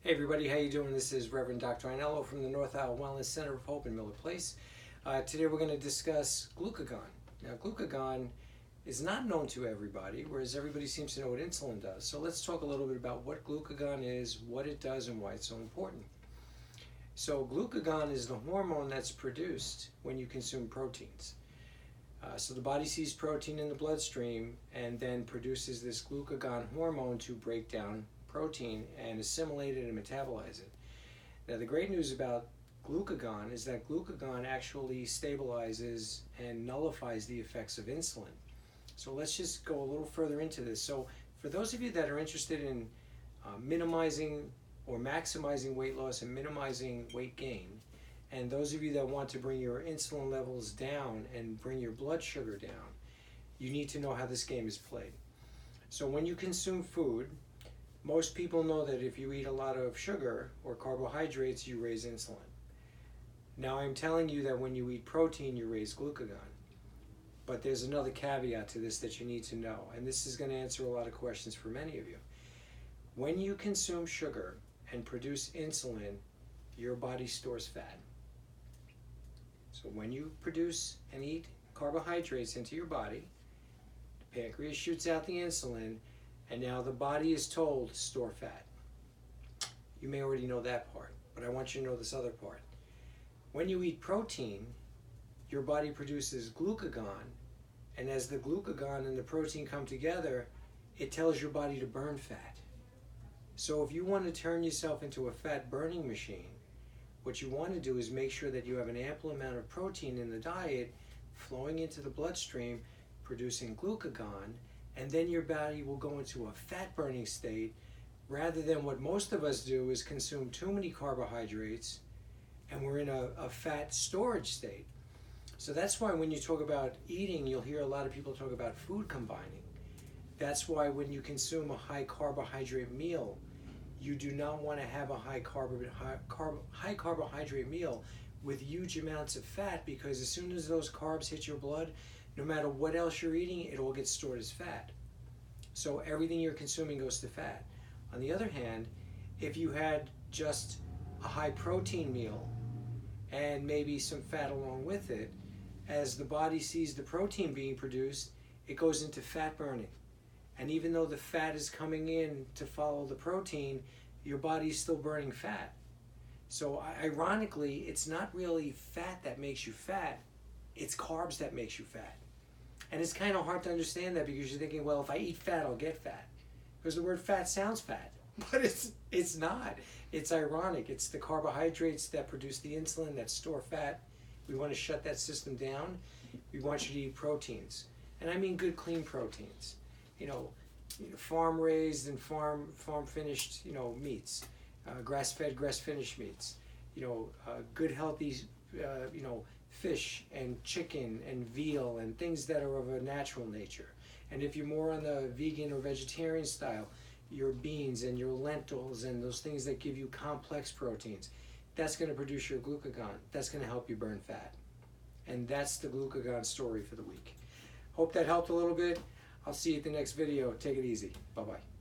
Hey everybody, how you doing? This is Reverend Dr. Anello from the North Isle Wellness Center of Hope in Miller Place. Today we're going to discuss glucagon. Now glucagon is not known to everybody, whereas everybody seems to know what insulin does. So let's talk a little bit about what glucagon is, what it does, and why it's so important. So glucagon is the hormone that's produced when you consume proteins. So the body sees protein in the bloodstream and then produces this glucagon hormone to break down protein and assimilate it and metabolize it. Now the great news about glucagon is that glucagon actually stabilizes and nullifies the effects of insulin. So let's just go a little further into this. So for those of you that are interested in minimizing or maximizing weight loss and minimizing weight gain, and those of you that want to bring your insulin levels down and bring your blood sugar down, you need to know how this game is played. So when you consume food, most people know that if you eat a lot of sugar or carbohydrates, you raise insulin. Now I'm telling you that when you eat protein, you raise glucagon. But there's another caveat to this that you need to know, and this is going to answer a lot of questions for many of you. When you consume sugar and produce insulin, your body stores fat. So when you produce and eat carbohydrates into your body, the pancreas shoots out the insulin, and now the body is told to store fat. You may already know that part, but I want you to know this other part. When you eat protein, your body produces glucagon, and as the glucagon and the protein come together, it tells your body to burn fat. So if you want to turn yourself into a fat burning machine, what you want to do is make sure that you have an ample amount of protein in the diet flowing into the bloodstream, producing glucagon, and then your body will go into a fat burning state rather than what most of us do is consume too many carbohydrates and we're in a fat storage state. So that's why when you talk about eating, you'll hear a lot of people talk about food combining. That's why when you consume a high carbohydrate meal, you do not want to have a high carbohydrate meal with huge amounts of fat, because as soon as those carbs hit your blood, no matter what else you're eating, it all gets stored as fat. So everything you're consuming goes to fat. On the other hand, if you had just a high protein meal and maybe some fat along with it, as the body sees the protein being produced, it goes into fat burning. And even though the fat is coming in to follow the protein, your body's still burning fat. So ironically, it's not really fat that makes you fat, it's carbs that makes you fat. And it's kind of hard to understand that, because you're thinking, well, if I eat fat, I'll get fat. Because the word fat sounds fat, but it's not. It's ironic. It's the carbohydrates that produce the insulin that store fat. We want to shut that system down. We want you to eat proteins. And I mean good, clean proteins. Farm raised and farm finished, meats, grass-fed, grass-finished meats, good healthy, fish and chicken and veal and things that are of a natural nature. And if you're more on the vegan or vegetarian style, your beans and your lentils and those things that give you complex proteins, that's going to produce your glucagon. That's going to help you burn fat. And that's the glucagon story for the week. Hope that helped a little bit. I'll see you at the next video. Take it easy. Bye-bye.